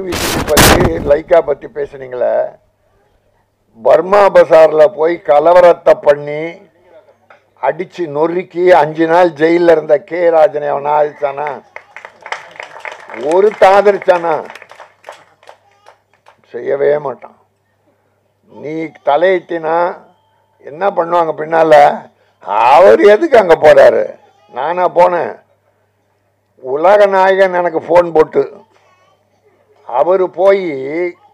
VCD பற்றி Lyca பற்றி பேசுனீங்களே, Burma பசாரில் போய் கலவரத்தை பண்ணி அடித்து நொறுக்கி 5 நாள் ஜெயிலில் இருந்த கே ராஜனை அவன் ஆதிச்சானா? ஒரு தாதரிச்சானா? செய்யவே மாட்டான். நீ தலையிட்டினா என்ன பண்ணுவாங்க பின்னால? அவர் எதுக்கு அங்கே போறாரு? நானா போனேன்? உலக நாயகன் எனக்கு ஃபோன் போட்டு அவர் போய்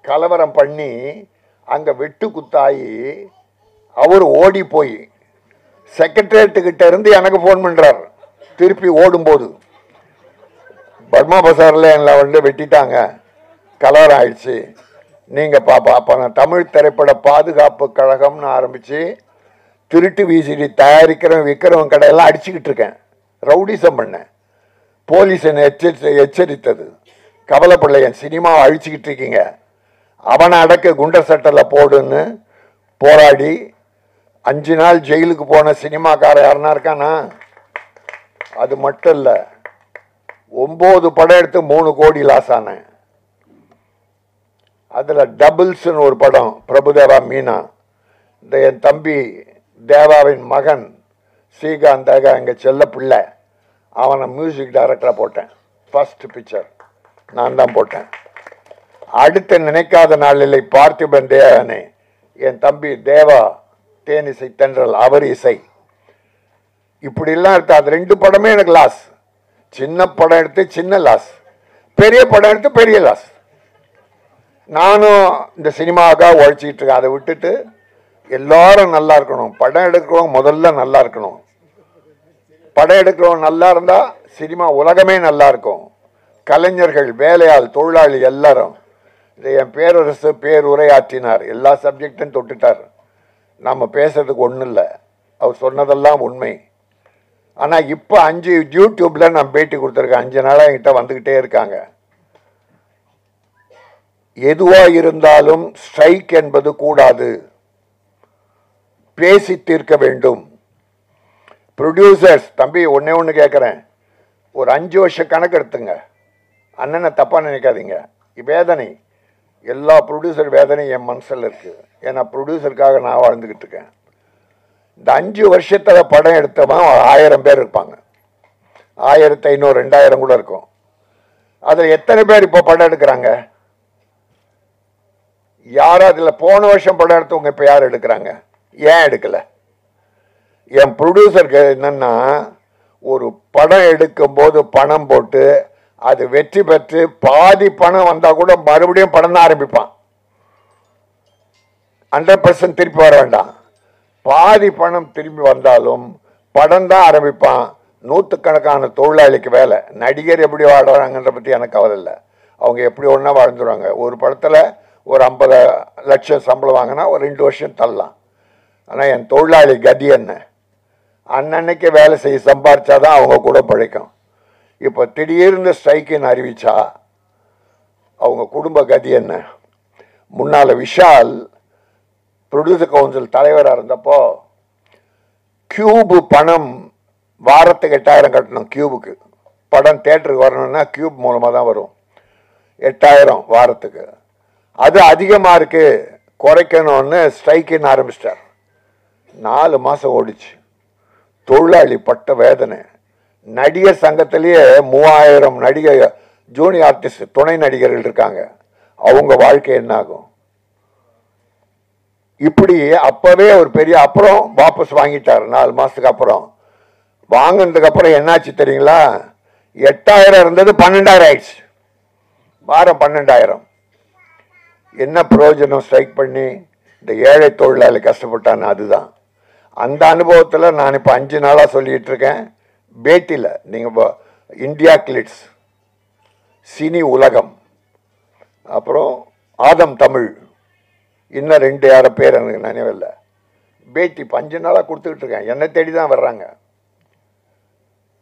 கலவரம் பண்ணி அங்கே வெட்டு குத்தாயி அவர் ஓடி போய் செக்ரட்டரியேட்டுக்கிட்ட இருந்து எனக்கு ஃபோன் பண்ணுறார். திருப்பி ஓடும்போது பர்மா பசாரில் என்னை வந்து வெட்டிட்டாங்க, கலவரம் ஆயிடுச்சு, நீங்கள் அப்போ நான் தமிழ் திரைப்பட பாதுகாப்பு கழகம்னு ஆரம்பித்து திருட்டு விசிடி தயாரிக்கிறவன் விற்கிறவன் கடையெல்லாம் அடிச்சுக்கிட்டு இருக்கேன். ரவுடிசம் பண்ணேன். போலீஸ் என்னை எச்சரித்தது, கவலைப்படலை, என் சினிமாவை அழிச்சுக்கிட்டு இருக்கீங்க, அவனை அடக்க குண்டர் சட்டத்தில் போடுன்னு போராடி 5 நாள் ஜெயிலுக்கு போன சினிமாக்கார யாருன்னா இருக்கானா? அது மட்டும் இல்லை, 9 படம் எடுத்து 3 கோடி லாஸ் ஆனேன். அதில் டபுள்ஸ்ன்னு ஒரு படம், பிரபுதேவா மீனா, இந்த என் தம்பி தேவாவின் மகன் ஸ்ரீகாந்த் எங்கள் செல்ல பிள்ளை, அவனை மியூசிக் டைரக்டராக போட்டேன். ஃபர்ஸ்ட் பிக்சர் நான் தான் போட்டேன். அடுத்த நினைக்காத நாளில் பார்த்திபன் தேவனே, என் தம்பி தேவா தேனிசை தென்றல், அவர் இசை. இப்படிலாம் எடுத்து அது 2 படமே எனக்கு லாஸ். சின்ன படம் எடுத்து சின்ன லாஸ், பெரிய படம் எடுத்து பெரிய லாஸ். நானும் இந்த சினிமாவுக்காக உழைச்சிக்கிட்டு இருக்கேன். அதை விட்டுட்டு எல்லாரும் நல்லா இருக்கணும், படம் எடுக்கிறவங்க முதல்ல நல்லா இருக்கணும். படம் எடுக்கிறவங்க நல்லா இருந்தால் சினிமா உலகமே நல்லா இருக்கும். கலைஞர்கள், வேலையாள், தொழிலாளி எல்லாரும். இதை என் பேரரசு பேருரையாற்றினார், எல்லா சப்ஜெக்டும் தொட்டுட்டார். நம்ம பேசுறதுக்கு ஒன்றும் இல்லை, அவர் சொன்னதெல்லாம் உண்மை. ஆனால் இப்போ 5 யூடியூப்பில் நான் பேட்டி கொடுத்துருக்கேன். 5 நாளாக என்கிட்ட வந்துக்கிட்டே இருக்காங்க. எதுவாக இருந்தாலும் ஸ்ட்ரைக் என்பது கூடாது, பேசி தீர்க்க வேண்டும். ப்ரொடியூசர்ஸ் தம்பி, ஒன்று கேட்குறேன், ஒரு 5 வருஷம் கணக்கு எடுத்துங்க. அண்ணனை தப்பாக நினைக்காதீங்க. வேதனை, எல்லா ப்ரொடியூசர் வேதனையும் என் மனசில் இருக்குது. ஏன்னா ப்ரொடியூசருக்காக நான் வாழ்ந்துக்கிட்டு இருக்கேன். இந்த 5 வருஷத்தில் படம் எடுத்தவன் 1000 பேர் இருப்பாங்க, 1500 2000 கூட இருக்கும். அதில் எத்தனை பேர் இப்போ படம் எடுக்கிறாங்க? யாரும் அதில் போன வருஷம் படம் எடுத்தவங்க இப்போ யார் எடுக்கிறாங்க? ஏன் எடுக்கலை? என் ப்ரொடியூசருக்கு என்னன்னா, ஒரு படம் எடுக்கும்போது பணம் போட்டு அது வெற்றி பெற்று பாதி பணம் வந்தால் கூட மறுபடியும் படம் தான் ஆரம்பிப்பான். 100% திருப்பி வர வேண்டாம். பாதி பணம் திரும்பி வந்தாலும் படம் தான் ஆரம்பிப்பான். 100கணக்கான தொழிலாளிக்கு வேலை. நடிகர் எப்படி வாழ்றாங்கன்ற பற்றி எனக்கு கவலை இல்லை. அவங்க எப்படி ஒன்றா வாழ்ந்துடுவாங்க. ஒரு படத்தில் ஒரு 50 லட்சம் சம்பளம் வாங்கினா ஒரு 2 வருஷம் தள்ளலாம். ஆனால் என் தொழிலாளி கதி என்ன? அன்னன்னைக்கு வேலை செய்ய சம்பாரிச்சாதான் அவங்க கூட பிழைக்கும். இப்போ திடீர்னு ஸ்ட்ரைக்குன்னு அறிவிச்சா அவங்க குடும்ப கதி என்ன? முன்னால் விஷால் ப்ரொடியூசர் கவுன்சில் தலைவராக இருந்தப்போ கியூபு பணம் வாரத்துக்கு 8000 கட்டணும். கியூபுக்கு படம் தேட்டருக்கு வரணும்னா கியூப் மூலமாக தான் வரும். 8000 வாரத்துக்கு. அது அதிகமாக இருக்கு, குறைக்கணும்னு ஸ்ட்ரைக்குன்னு ஆரம்பிச்சிட்டார். 4 மாதம் ஓடிச்சு. தொழிலாளி பட்ட வேதனை. நடிகர் சங்கத்திலேயே 3000 நடிகர் ஜூனியர் ஆர்டிஸ்ட் துணை நடிகர்கள் இருக்காங்க. அவங்க வாழ்க்கை என்ன ஆகும்? இப்படி அப்பவே ஒரு பெரிய, அப்புறம் வாபஸ் வாங்கிட்டார் 4 மாசத்துக்கு அப்புறம். வாங்கினதுக்கு அப்புறம் என்னாச்சு தெரியுங்களா? 8000 இருந்தது 12000 ஆயிடுச்சு. வாரம் 12000. என்ன பிரயோஜனம் ஸ்ட்ரைக் பண்ணி? இந்த ஏழை தொழிலாளி கஷ்டப்பட்டான்னு. அதுதான் அந்த அனுபவத்தில் நான் இப்போ 5 நாளாக சொல்லிட்டு இருக்கேன். பேட்டியில் நீங்கள் இந்தியா கிளிட்ஸ், சினி உலகம், அப்புறம் ஆதம் தமிழ், இன்னும் 2 பேர் எனக்கு நினைவில்லை. பேட்டி 5 நாளாக கொடுத்துக்கிட்டு இருக்கேன். என்னை தேடி தான் வர்றாங்க.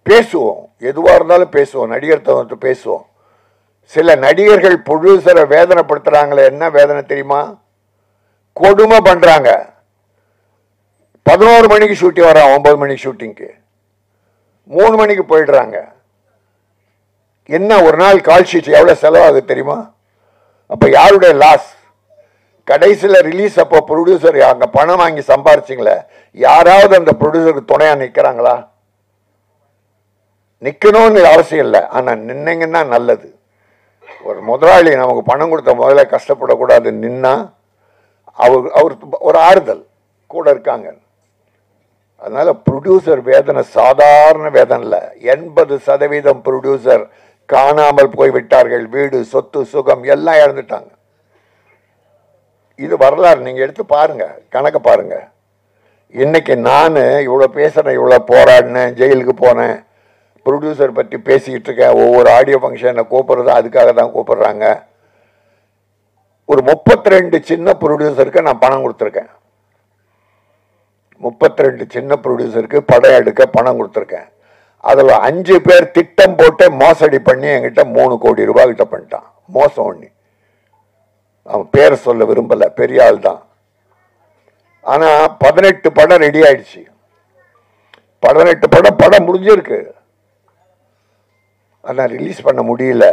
பேசுவோம், எதுவாக இருந்தாலும் பேசுவோம், நடிகர் தவிர்த்து பேசுவோம். சில நடிகர்கள் ப்ரொடியூசரை வேதனைப்படுத்துறாங்களே, என்ன வேதனை தெரியுமா? கொடுமை பண்றாங்க. 11 மணிக்கு ஷூட்டிங் வரான், 9 மணிக்கு ஷூட்டிங்க்கு 3 மணிக்கு போயிடுறாங்க. என்ன ஒரு நாள் கால் ஷீட் எவ்வளவு செலவாகுது தெரியுமா? அப்ப யாருடைய லாஸ்? கடைசியில் ரிலீஸ் அப்போ ப்ரொடியூசர் அங்க பணம் வாங்கி சம்பாரிச்சிங்களே, யாராவது அந்த ப்ரொடியூசருக்கு துணையா நிற்கிறாங்களா? நிற்கணும்னு அவசியம் இல்லை, ஆனா நின்னீங்கன்னா நல்லது. ஒரு முதலாளி நமக்கு பணம் கொடுத்த முதல்ல கஷ்டப்படக்கூடாது, நின்னா அவர் ஒரு ஆறுதல் கூட இருக்காங்க. அதனால ப்ரொடியூசர் வேதனை சாதாரண வேதனை இல்லை. 80% ப்ரொடியூசர் காணாமல் போய்விட்டார்கள். வீடு, சொத்து, சுகம் எல்லாம் இழந்துட்டாங்க. இது வரலாறு, நீங்க எடுத்து பாருங்க, கணக்கு பாருங்க. இன்னைக்கு நான் இவ்வளவு பேசுறேன், இவ்வளவு போராடினேன், ஜெயிலுக்கு போனேன், ப்ரொடியூசர் பற்றி பேசிக்கிட்டு இருக்கேன். ஒவ்வொரு ஆடியோ ஃபங்க்ஷனை கூப்பிடுறது அதுக்காக தான் கூப்பிடுறாங்க. ஒரு 32 சின்ன ப்ரொடியூசருக்கு நான் பணம் கொடுத்துருக்கேன். 32 சின்ன ப்ரொடியூசருக்கு படம் எடுக்க பணம் கொடுத்துருக்கேன். அதில் 5 பேர் திட்டம் போட்டு மோசடி பண்ணி என்கிட்ட 3 கோடி ரூபாய் கிட்ட பண்ணிட்டான். மோசம் ஒண்ணி, அவன் பேரை சொல்ல விரும்பல, பெரிய ஆள் தான். ஆனா 18 படம் ரெடி ஆயிடுச்சு. 18 படம் முடிஞ்சிருக்கு, ஆனா ரிலீஸ் பண்ண முடியல.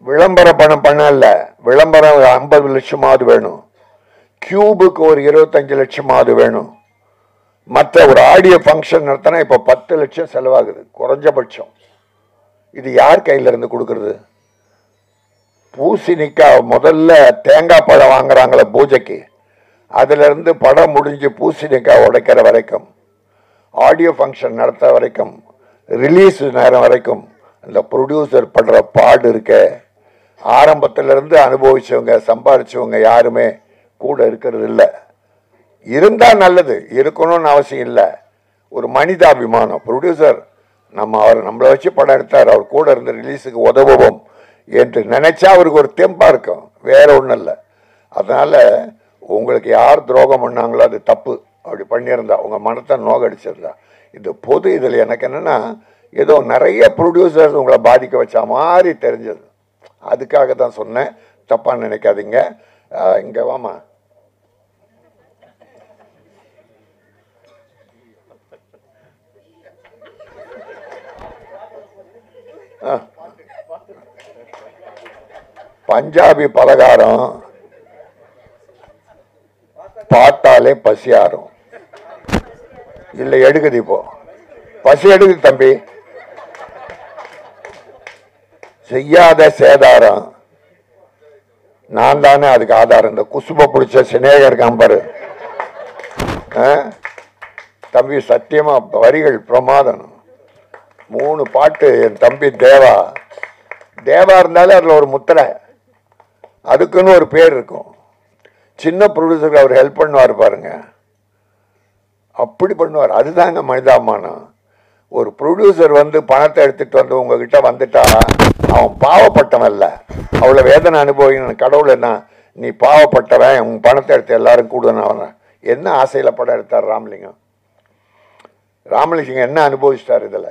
விளம்பர பணம் பண்ணல, விளம்பரம் 50 லட்சமாவது வேணும், கியூபுக்கு ஒரு 25 லட்சமாவது வேணும். மற்ற ஒரு ஆடியோ ஃபங்க்ஷன் நடத்தினா இப்ப 10 லட்சம் செலவாகுது குறைஞ்சபட்சம். இது யார் கையில இருந்து கொடுக்கறது? பூசணிக்காய் முதல்ல தேங்காய் பழம் வாங்குறாங்களே பூஜைக்கு, அதுல இருந்து படம் முடிஞ்சு பூசணிக்காய் உடைக்கிற வரைக்கும், ஆடியோ ஃபங்க்ஷன் நடத்த வரைக்கும், ரிலீஸ் நேரம் வரைக்கும் அந்த ப்ரொடியூசர் படுற பாடு இருக்க. ஆரம்பத்திலிருந்து அனுபவிச்சவங்க, சம்பாதிச்சவங்க யாருமே கூட இருக்கிறது இல்லை. இருந்தா நல்லது, இருக்கணும்னு அவசியம் இல்லை. ஒரு மனிதாபிமானம். ப்ரொடியூசர் நம்மளை வச்சு படம் எடுத்தார், அவர் கூட இருந்து ரிலீஸுக்கு உதவுவோம் என்று நினைச்சா அவருக்கு ஒரு தெம்பா இருக்கும், வேற ஒன்றும் இல்லை. அதனால உங்களுக்கு யார் துரோகம் பண்ணாங்களோ அது தப்பு. அப்படி பண்ணியிருந்தா உங்க மனத்தை நோகடிச்சிருந்தா இது பொது. இதில் எனக்கு என்னன்னா, ஏதோ நிறைய ப்ரொடியூசர்ஸ் உங்களை பாதிக்க வச்ச மாதிரி தெரிஞ்சது, அதுக்காக தான் சொன்னேன், தப்பா நினைக்காதீங்க. இங்க வாமா. பஞ்சாபி பலகாரம் பார்த்தாலே பசியாரும். இல்ல எடுக்குது, இப்போ பசி எடுக்குது தம்பி. செய்யாத சேதாரம் நான் தானே அதுக்கு ஆதாரம். இந்த குசுப பிடிச்ச சினேகர் காம்பரு தம்பி, சத்தியமா வரிகள் பிரமாதம். 3 பாட்டு. என் தம்பி தேவா இருந்தாலே அதுல ஒரு முத்திரை, அதுக்குன்னு ஒரு பேர் இருக்கும். சின்ன ப்ரொடியூசருக்கு அவர் ஹெல்ப் பண்ணுவார் பாருங்க, அப்படி பண்ணுவார். அதுதாங்க மனிதாபிமானம். ஒரு ப்ரொடியூசர் பணத்தை எடுத்துட்டு உங்ககிட்ட வந்துட்டா அவன் பாவப்பட்டவன் இல்ல, அவ்வளவு வேதனை அனுபவிக்கணும். கடவுள் என்ன, நீ பாவப்பட்டவன், உன் பணத்தை எடுத்து எல்லாரும் கூடுதல். என்ன ஆசையில படம் எடுத்தார் ராமலிங்கம்? ராமலிங்கம் என்ன அனுபவிச்சிட்டார் இதுல?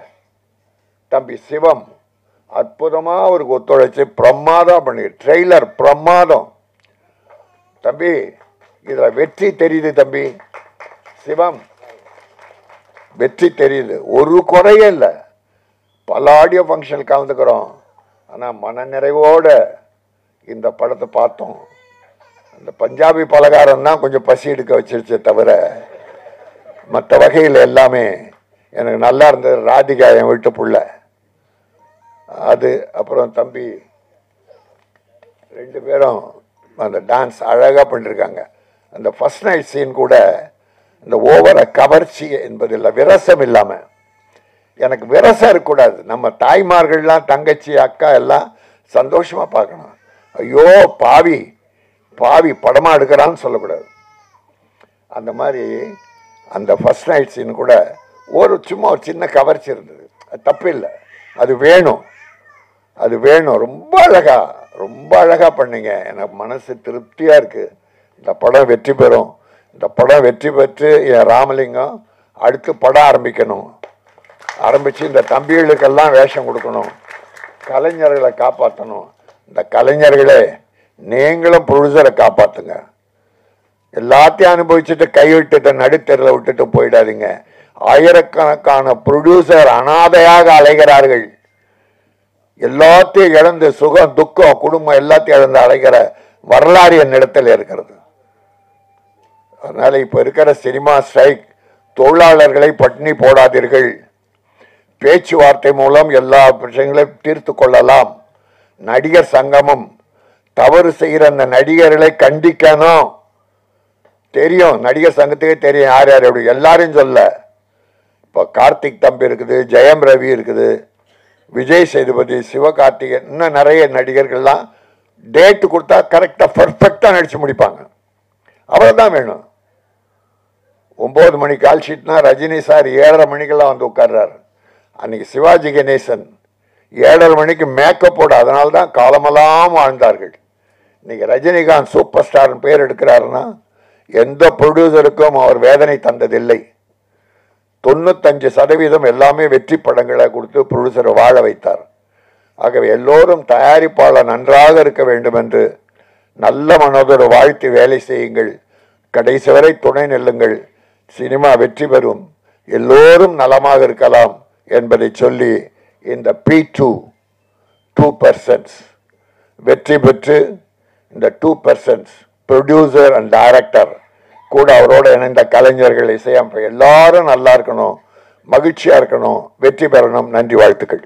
தம்பி சிவம் அற்புதமா அவருக்கு ஒத்துழைச்சு பிரமாதம் பண்ணி, ட்ரெய்லர் பிரமாதம் தம்பி. இதுல வெற்றி தெரியுது தம்பி, சிவம் வெற்றி தெரியுது, ஒரு குறையே இல்லை. பல ஆடியோ ஃபங்க்ஷன் கலந்துக்கிறோம், ஆனா மன நிறைவோட இந்த படத்தை பார்த்தோம். அந்த பஞ்சாபி பலகாரம் தான் கொஞ்சம் பசி எடுக்க வச்சிருச்சே தவிர மற்ற வகையில் எல்லாமே எனக்கு நல்லா இருந்தது. ராதிகா என் வீட்டு புள்ள அது. அப்புறம் தம்பி 2 பேரும் அந்த டான்ஸ் அழகா பண்ணிருக்காங்க. அந்த ஃபர்ஸ்ட் நைட் சீன் கூட இந்த ஓவர கவர்ச்சி என்பது இல்லை, விரசம் இல்லாம. எனக்கு விரசம் இருக்கக்கூடாது. நம்ம தாய்மார்கள்லாம், தங்கச்சி, அக்கா எல்லாம் சந்தோஷமா பார்க்கணும். ஐயோ பாவி பாவி படமா எடுக்கிறான்னு சொல்லக்கூடாது. அந்த மாதிரி அந்த ஃபர்ஸ்ட் நைட் சீன் கூட சும்மா ஒரு சின்ன கவர்ச்சி இருந்தது, தப்பு இல்லை, அது வேணும், அது வேணும். ரொம்ப அழகா பண்ணீங்க, எனக்கு மனசு திருப்தியா இருக்கு. இந்த படம் வெற்றி பெறும். இந்த படம் வெற்றி பெற்று என் ராமலிங்கம் அடுத்து படம் ஆரம்பிக்கணும், ஆரம்பிச்சு இந்த தம்பிகளுக்கெல்லாம் வேஷம் கொடுக்கணும், கலைஞர்களை காப்பாற்றணும். இந்த கலைஞர்களே நீங்களும் ப்ரொடியூசரை காப்பாத்துங்க. எல்லாத்தையும் அனுபவிச்சுட்டு கைவிட்டு நடுத்தெருல விட்டுட்டு போயிடாதீங்க. ஆயிரக்கணக்கான ப்ரொடியூசர் அனாதையாக அலைகிறார்கள். எல்லாத்தையும் இழந்து சுகம் துக்கம் குடும்பம் எல்லாத்தையும் இழந்து அழைக்கிற வரலாறு என்னிடத்தில் இருக்கிறது. அதனால இப்ப இருக்கிற சினிமா ஸ்ட்ரைக், தொழிலாளர்களை பட்டினி போடாதீர்கள், பேச்சுவார்த்தை மூலம் எல்லா விஷயங்களையும் தீர்த்து கொள்ளலாம். நடிகர் சங்கமம் தவறு செய்கிற அந்த நடிகர்களை கண்டிக்கணும். தெரியும், நடிகர் சங்கத்துக்கே தெரியும் யார் யார் எப்படி, எல்லாரும் சொல்ல. இப்போ கார்த்திக் தம்பி இருக்குது, ஜெயம் ரவி இருக்குது, விஜய் சேதுபதி, சிவகார்த்திகேயன், இன்னும் நிறைய நடிகர்கள்லாம் டேட்டு கொடுத்தா கரெக்டாக பர்ஃபெக்டாக நடிச்சு முடிப்பாங்க. அவ்வளோதான் வேணும். 9 மணி கால் ஷீட்னா ரஜினி சார் 7:30 மணிக்கெல்லாம் வந்து உட்கார்றாரு. அன்னைக்கு சிவாஜி கணேசன் 7:30 மணிக்கு மேக்கப் போட, அதனால தான் காலமெல்லாம் வாழ்ந்தார்கள். இன்னைக்கு ரஜினிகாந்த் சூப்பர் ஸ்டார் பேர் எடுக்கிறாருன்னா எந்த ப்ரொடியூசருக்கும் அவர் வேதனை தந்ததில்லை. 95% எல்லாமே வெற்றி படங்களை கொடுத்து ப்ரொடியூசரை வாழ வைத்தார். ஆகவே எல்லோரும் தயாரிப்பாளர் நன்றாக இருக்க வேண்டும் என்று நல்ல மனதோடு வாழ்த்து வேலை செய்யுங்கள். கடைசி வரை துணை நெல்லுங்கள். சினிமா வெற்றி பெறும். எல்லோரும் நலமாக இருக்கலாம் என்பதை சொல்லி இந்த P2 2% வெற்றி பெற்று இந்த 2% ப்ரொடியூசர் அண்ட் டைரக்டர் கூட அவரோட இணைந்த கலைஞர்கள், இசையமைப்பு எல்லாரும் நல்லா இருக்கணும், மகிழ்ச்சியா இருக்கணும், வெற்றி பெறணும். நன்றி, வாழ்த்துக்கள்.